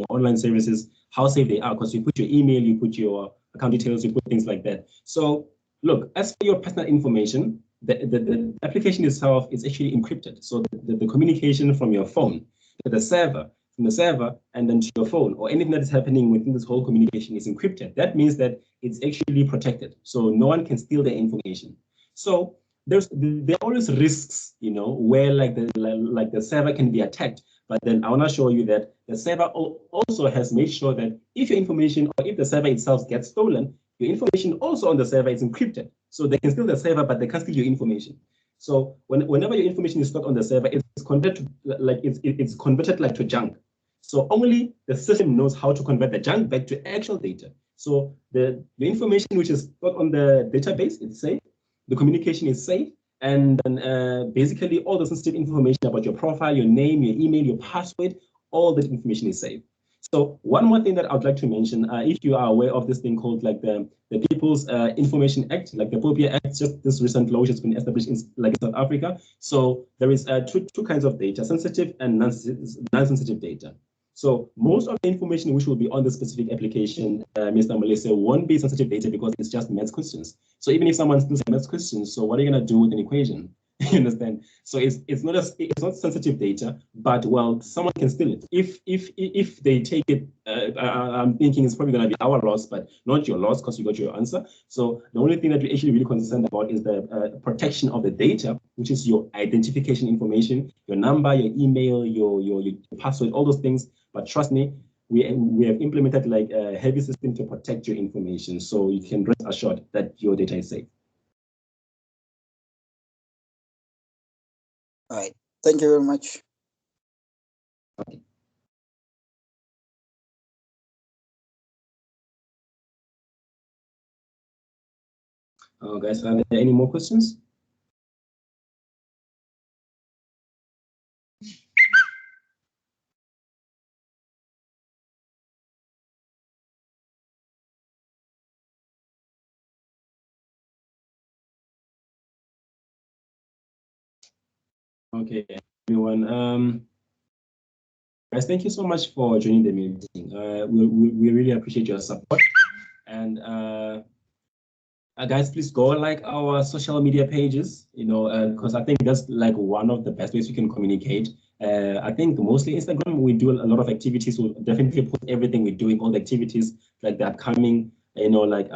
online services, how safe they are, because you put your email, you put your account details, you put things like that. So look, as for your personal information, the application itself is actually encrypted. So the communication from your phone to the server, from the server and then to your phone, or anything that is happening within this whole communication is encrypted. That means that it's actually protected, so no one can steal the information. So there are always risks, where the server can be attacked. But then I want to show you that the server also has made sure that if your information, or if the server itself gets stolen, your information also on the server is encrypted. So they can steal the server, but they can't steal your information. So whenever your information is stored on the server, it's converted it's converted to junk. So only the system knows how to convert the junk back to actual data. So the information which is stored on the database is safe, the communication is safe, and then basically all the sensitive information about your profile, your name, your email, your password, all that information is safe. So one more thing that I would like to mention, if you are aware of this thing called the People's Information Act, like the POPIA Act, just this recent law which has been established in South Africa. So there is two kinds of data, sensitive and non-sensitive data. So most of the information which will be on the specific application, Mr. Malese, won't be sensitive data because it's just maths questions. So even if someone steals maths questions, so what are you going to do with an equation? You understand? So it's not sensitive data, but well, someone can steal it. If they take it, I'm thinking it's probably going to be our loss, but not your loss because you got your answer. So the only thing that we're actually really concerned about is the protection of the data, which is your identification information, your number, your email, your password, all those things. But trust me, we have implemented a heavy system to protect your information, so you can rest assured that your data is safe. All right. Thank you very much. Okay. Guys, are there any more questions? Okay, everyone. Guys, thank you so much for joining the meeting. We really appreciate your support. And guys, please go like our social media pages, because I think that's one of the best ways we can communicate. I think mostly Instagram, we do a lot of activities. We'll definitely put everything we're doing, all the activities, the upcoming, activities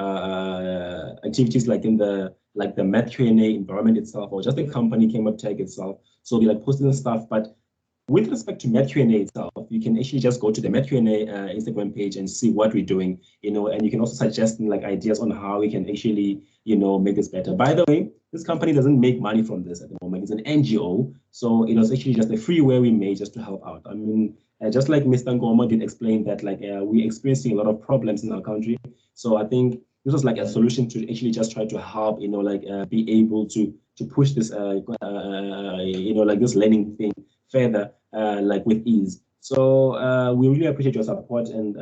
in the MathQnA environment itself, or just the company Came Tech itself. So we posting stuff, but with respect to MathQnA itself, you can actually just go to the MathQnA Instagram page and see what we're doing, and you can also suggest ideas on how we can actually, make this better. By the way, this company doesn't make money from this at the moment. It's an NGO, so it was actually just a freeware we made just to help out. I mean, just like Mr. Nkomo did explain that, we're experiencing a lot of problems in our country. So I think this was a solution to actually just try to help, be able to push this, this learning thing further, with ease. So we really appreciate your support and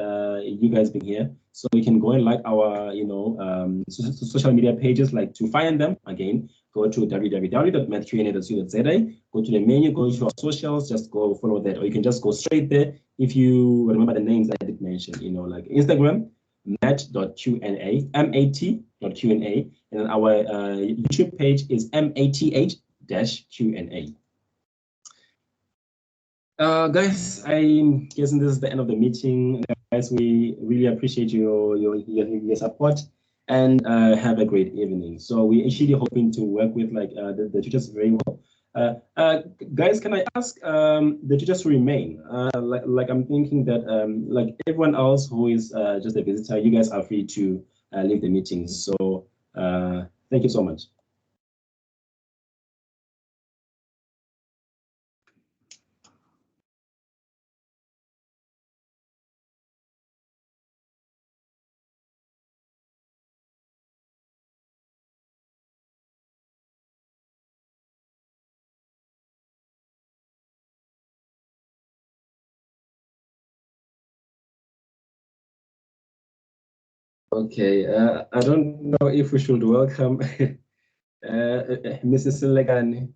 you guys being here. So you can go and like our, social media pages. To find them, again, go to www.mathqna.co.za, go to the menu, go to our socials, just go follow that, or you can just go straight there if you remember the names I did mention, Instagram, mat.qna, mat.qna, and then our YouTube page is math-qna. Guys, I'm guessing this is the end of the meeting. Guys, we really appreciate your support, and have a great evening. So we're actually hoping to work with the teachers very well. Guys, can I ask the tutors to remain? Like I'm thinking that like everyone else who is just a visitor, you guys are free to leave the meeting. So thank you so much. Okay, I don't know if we should welcome Mrs. Legane.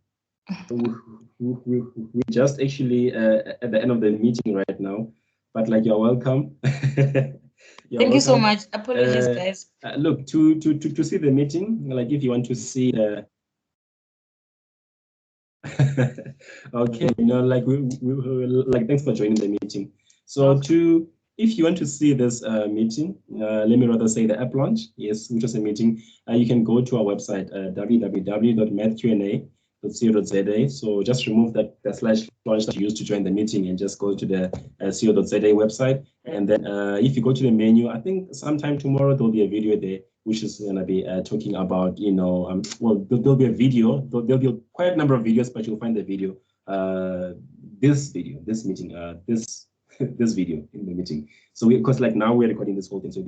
We just actually at the end of the meeting right now, but like you're welcome. Thank you so much. Apologies, guys. Look, to see the meeting, like if you want to see the okay, you know, like we like thanks for joining the meeting. So if you want to see this meeting, let me rather say the app launch, yes, which is a meeting, you can go to our website, www.mathqna.co.za. So just remove that slash launch that you used to join the meeting and just go to the co.za website. And then if you go to the menu, I think sometime tomorrow there'll be a video there which is going to be talking about, you know, well, there'll be a video, there'll be quite a number of videos, but you'll find the video, this video in the meeting. So because like now we're recording this whole thing, so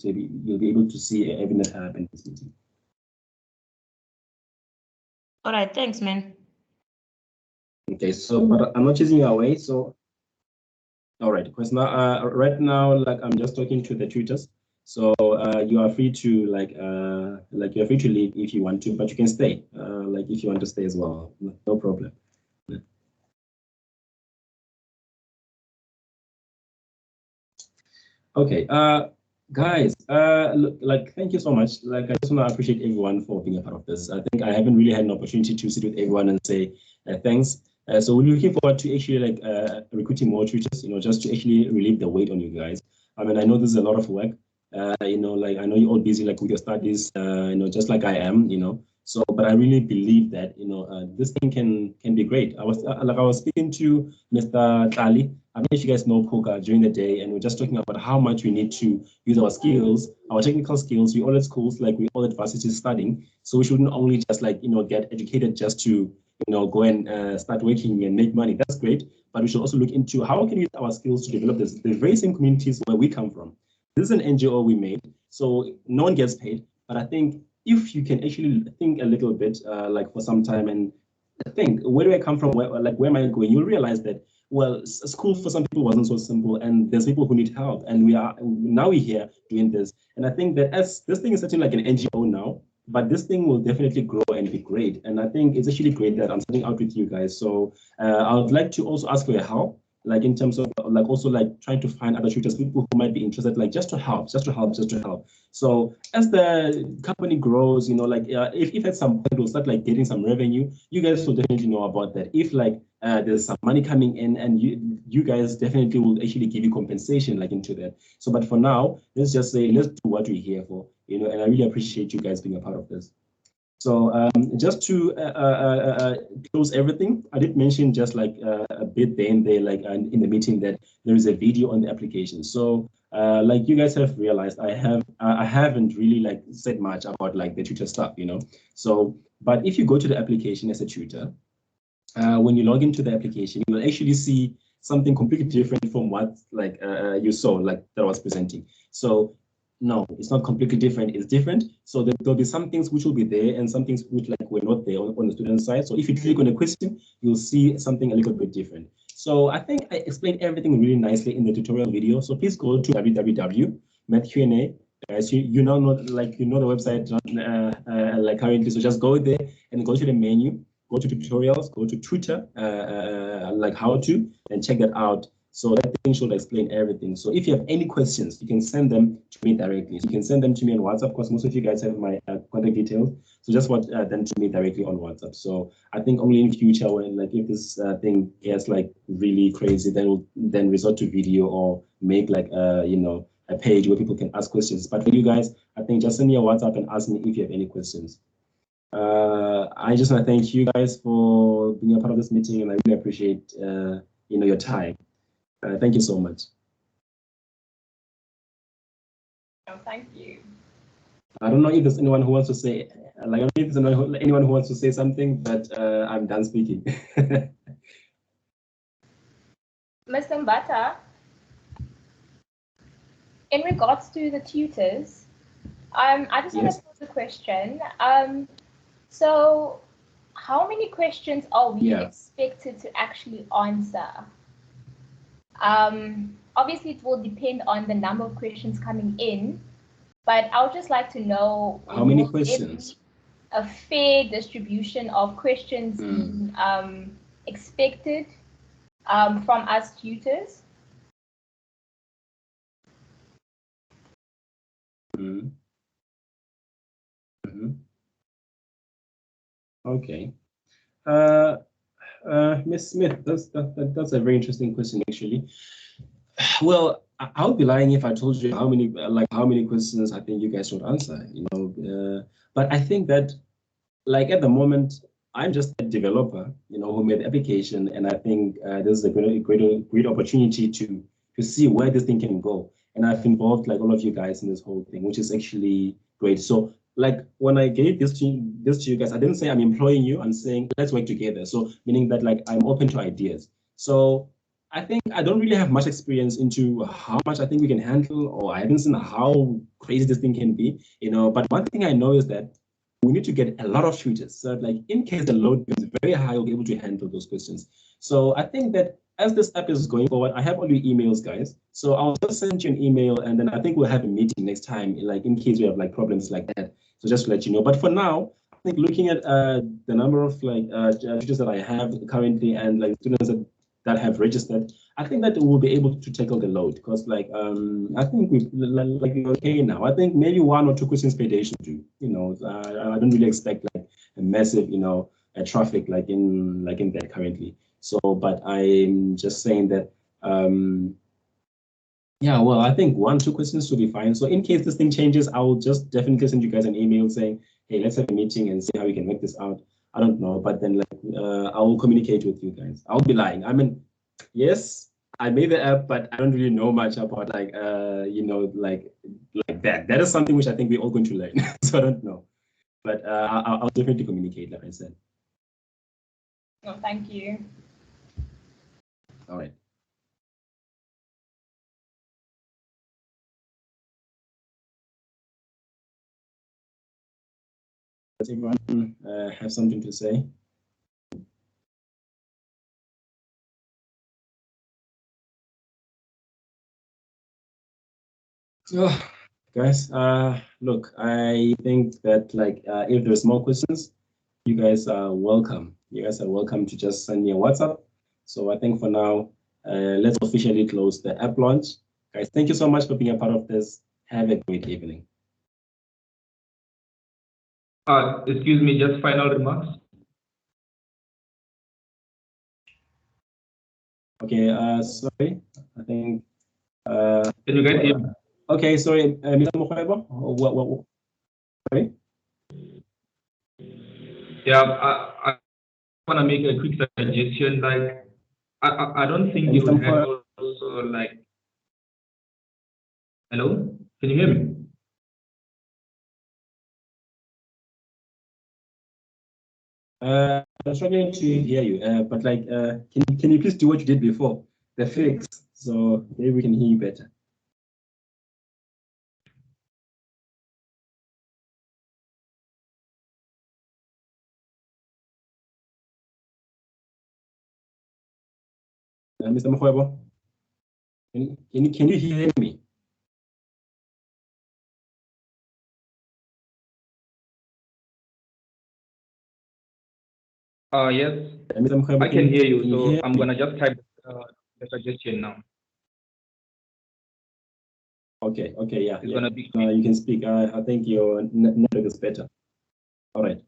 you'll be able to see everything that happened in this meeting. All right, thanks, man. Okay, so but I'm not chasing you away. So, all right, because now right now, like I'm just talking to the tutors. So you are free to like you're free to leave if you want to, but you can stay. Like if you want to stay as well, no problem. Okay, guys, look, like thank you so much. Like I just want to appreciate everyone for being a part of this. I think I haven't really had an opportunity to sit with everyone and say thanks. So we're looking forward to actually like recruiting more tutors, you know, just to actually relieve the weight on you guys. I mean, I know this is a lot of work. You know, like I know you're all busy like with your studies, you know, just like I am, you know. So, but I really believe that, you know, this thing can be great. I was speaking to Mr. Tlali. I don't know if you guys know Puka during the day, and we're just talking about how much we need to use our skills, our technical skills. We all at schools, like we all at varsity studying. So we shouldn't only just like, you know, get educated just to, you know, go and start working and make money. That's great. But we should also look into how can we use our skills to develop the very same communities where we come from. This is an NGO we made, so no one gets paid. But I think if you can actually think a little bit, like for some time, and think, where do I come from? Where am I going? You'll realize that, well, school for some people wasn't so simple, and there's people who need help, and we're here doing this. And I think that as this thing is starting like an NGO now, but this thing will definitely grow and be great. And I think it's actually great that I'm starting out with you guys. So I would like to also ask for your help, like in terms of like also like trying to find other tutors, people who might be interested, like just to help. So as the company grows, you know, like if at some point we'll start like getting some revenue, you guys will definitely know about that. If like there's some money coming in, and you guys definitely will actually give you compensation like into that. So, but for now, let's just say, let's do what we're here for, you know, and I really appreciate you guys being a part of this. So just to close everything, I did mention just like a bit then there, like in the meeting, that there is a video on the application. So like you guys have realized, I haven't really like said much about like the tutor stuff, you know. So, but if you go to the application as a tutor, when you log into the application, you will actually see something completely different from what like you saw, like that I was presenting. So no, it's not completely different, it's different. So there'll be some things which will be there and some things which like were not there on the student side. So if you click on a question, you'll see something a little bit different. So I think I explained everything really nicely in the tutorial video. So please go to www.MathQnA. Guys, you now know, like, you know the website like currently, so just go there and go to the menu, go to tutorials, go to tutor, like how to, and check that out. So that thing should explain everything. So if you have any questions, you can send them to me directly. So you can send them to me on WhatsApp, because most of you guys have my contact details. So just want them to me directly on WhatsApp. So I think only in future, when like if this thing gets like really crazy, then we'll then resort to video or make like you know, a page where people can ask questions. But for you guys, I think just send me a WhatsApp and ask me if you have any questions. I just want to thank you guys for being a part of this meeting, and I really appreciate your time. Thank you so much. Oh, thank you. I don't know if there's anyone who wants to say, I don't know if there's anyone who wants to say something, but I'm done speaking. Mr. Mbatha, in regards to the tutors, I just want to pose a question. So how many questions are we expected to actually answer? Obviously, it will depend on the number of questions coming in, but I would just like to know how many questions? A fair distribution of questions being expected from us tutors. Okay. Ms. Smith, that's a very interesting question, actually. Well, I would be lying if I told you how many questions I think you guys should answer, but I think that, at the moment, I'm just a developer, who made the application, and I think this is a great opportunity to see where this thing can go. And I've involved all of you guys in this whole thing, which is actually great. So when I gave this to you guys, I didn't say I'm employing you. I'm saying let's work together. So meaning that I'm open to ideas. So I think I don't really have much experience into how much I think we can handle, or I haven't seen how crazy this thing can be, But one thing I know is that we need to get a lot of tutors. So in case the load is very high, we'll be able to handle those questions. So I think that as this app is going forward, I have all your emails, guys. So I'll just send you an email, and then I think we'll have a meeting next time, in case we have problems like that. So just to let you know. But for now, I think looking at the number of tutors that I have currently and students that have registered, I think that we'll be able to tackle the load, because I think we're okay now. I think maybe 1 or 2 questions per day should do. I don't really expect a massive a traffic in that currently. So, but I'm just saying that yeah, well, I think 1, 2 questions should be fine. So in case this thing changes, I will just definitely send you guys an email saying, hey, let's have a meeting and see how we can make this out. I don't know, but then I will communicate with you guys. I'll be lying. I mean, yes, I made the app, but I don't really know much about like that. That is something which I think we're all going to learn. So I don't know, but I'll definitely communicate, like I said. No, thank you. All right. Does everyone have something to say? So, guys, look, I think that if there's more questions, you guys are welcome. You guys are welcome to just send me a WhatsApp. So I think for now, let's officially close the app launch. Guys, thank you so much for being a part of this. Have a great evening. Excuse me, just final remarks. Okay, sorry, I think. Can you guys hear me? Okay, sorry, Mr. Mokhrebo, what, sorry? Yeah, I want to make a quick suggestion. I don't think you would have also hello, can you hear me? I'm struggling to hear you, but can you please do what you did before? The fix, so maybe we can hear you better. Mr. Mokhrebo, can you hear me? Yes, I can hear you. So I'm gonna just type the suggestion now. Okay, yeah. It's gonna be you can speak. I think your network is better. All right.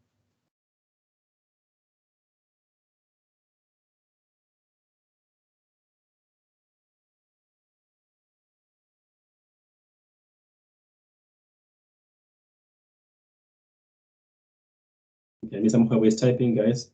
Yeah, Mr. Mkhwebo is typing, guys.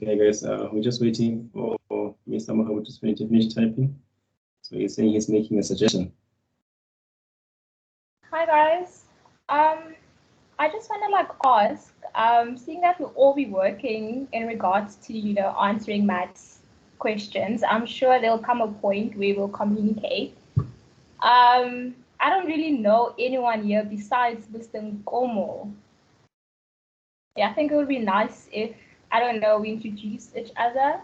Okay, guys, we're just waiting for Mr. Mkhwebo to finish typing. So he's saying he's making a suggestion. Hi guys. I just want to ask, seeing that we'll all be working in regards to, answering maths questions, I'm sure there'll come a point where we'll communicate. I don't really know anyone here besides Mr. Nkomo. Yeah, I think it would be nice if, I don't know, we introduce each other.